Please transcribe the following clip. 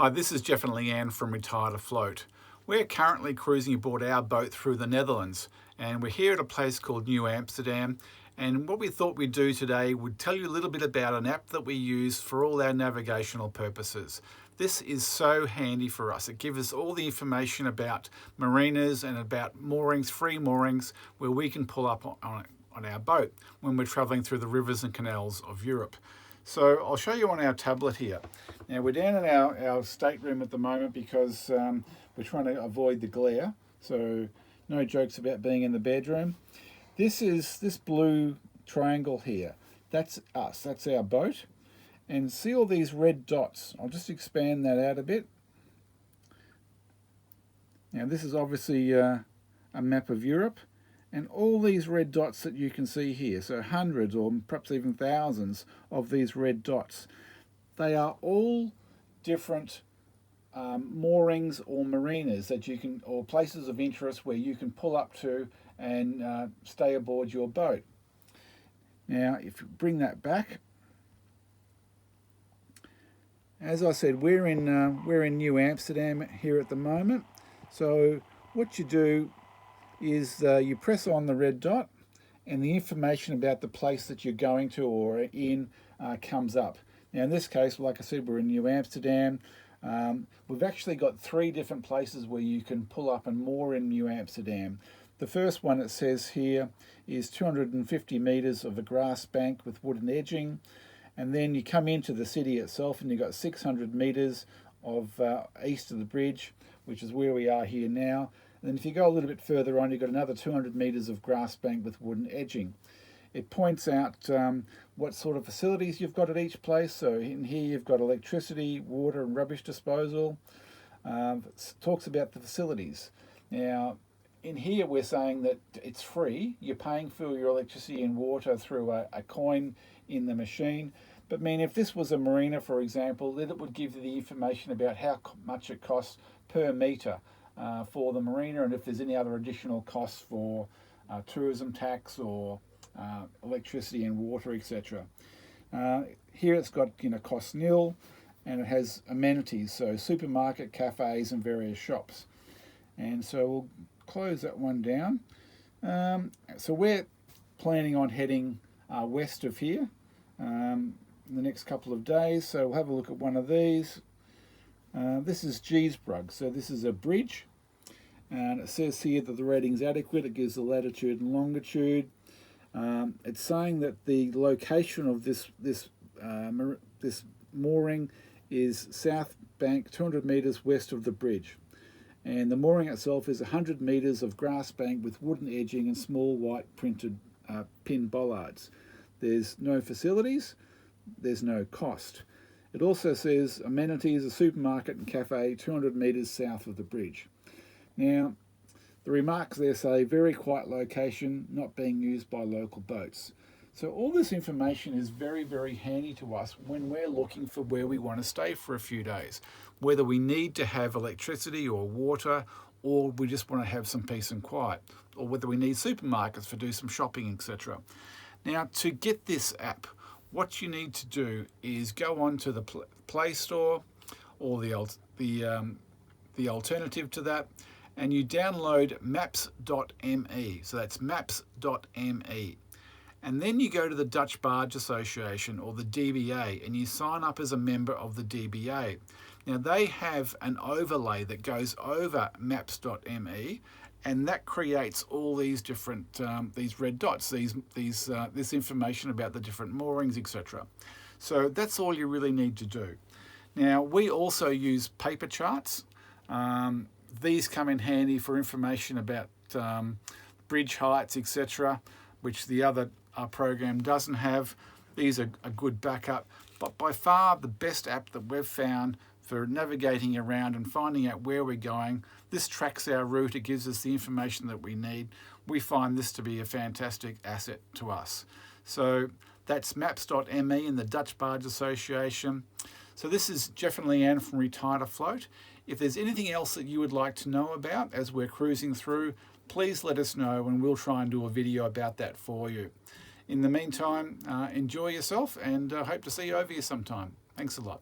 Hi, this is Jeff and Leanne from Retired Afloat. We're currently cruising aboard our boat through the Netherlands, and we're here at a place called New Amsterdam. And what we thought we'd do today would tell you a little bit about an app that we use for all our navigational purposes. This is so handy for us. It gives us all the information about marinas and about moorings, free moorings, where we can pull up on our boat when we're traveling through the rivers and canals of Europe. So I'll show you on our tablet here. Now we're down in our stateroom at the moment because we're trying to avoid the glare. So no jokes about being in the bedroom. This blue triangle here. That's us, that's our boat. And see all these red dots. I'll just expand that out a bit. Now this is obviously a map of Europe. And all these red dots that you can see here, so hundreds or perhaps even thousands of these red dots, they are all different moorings or marinas that you can, or places of interest where you can pull up to and stay aboard your boat. Now, if you bring that back, as I said, we're in New Amsterdam here at the moment. So what you do is you press on the red dot and the information about the place that you're going to or in comes up. Now in this case, like I said, we're in New Amsterdam. We've actually got 3 different places where you can pull up and moor in New Amsterdam. The first one it says here is 250 metres of a grass bank with wooden edging, and then you come into the city itself and you've got 600 metres of east of the bridge, which is where we are here now. And then if you go a little bit further on, you've got another 200 metres of grass bank with wooden edging. It points out what sort of facilities you've got at each place. So in here you've got electricity, water and rubbish disposal. It talks about the facilities. Now in here we're saying that it's free. You're paying for your electricity and water through a coin in the machine. But I mean, if this was a marina, for example, then it would give you the information about how much it costs per metre for the marina, and if there's any other additional costs for tourism tax or electricity and water, etc. Here it's got cost nil, and it has amenities, so supermarket, cafes and various shops. And so we'll close that one down. So we're planning on heading west of here in the next couple of days, so we'll have a look at one of these. This is Giesbrug, so this is a bridge, and it says here that the rating's adequate. It gives the latitude and longitude. It's saying that the location of this mooring is South Bank, 200 metres west of the bridge, and the mooring itself is 100 metres of grass bank with wooden edging and small white printed pin bollards. There's no facilities, there's no cost. It also says amenities, a supermarket and cafe 200 metres south of the bridge. Now, the remarks there say very quiet location, not being used by local boats. So all this information is very, very handy to us when we're looking for where we want to stay for a few days. Whether we need to have electricity or water, or we just want to have some peace and quiet, or whether we need supermarkets to do some shopping, etc. Now, to get this app, what you need to do is go on to the Play Store or the alternative to that, and you download maps.me. So that's maps.me. And then you go to the Dutch Barge Association or the DBA and you sign up as a member of the DBA. Now they have an overlay that goes over maps.me, and that creates all these different these red dots, this information about the different moorings, etc. So that's all you really need to do. Now we also use paper charts. These come in handy for information about bridge heights, etc., which the other program doesn't have. These are a good backup, but by far the best app that we've found for navigating around and finding out where we're going. This tracks our route, it gives us the information that we need. We find this to be a fantastic asset to us. So that's maps.me in the Dutch Barge Association. So this is Jeff and Leanne from Retired Afloat. If there's anything else that you would like to know about as we're cruising through, please let us know and we'll try and do a video about that for you. In the meantime, enjoy yourself and hope to see you over here sometime. Thanks a lot.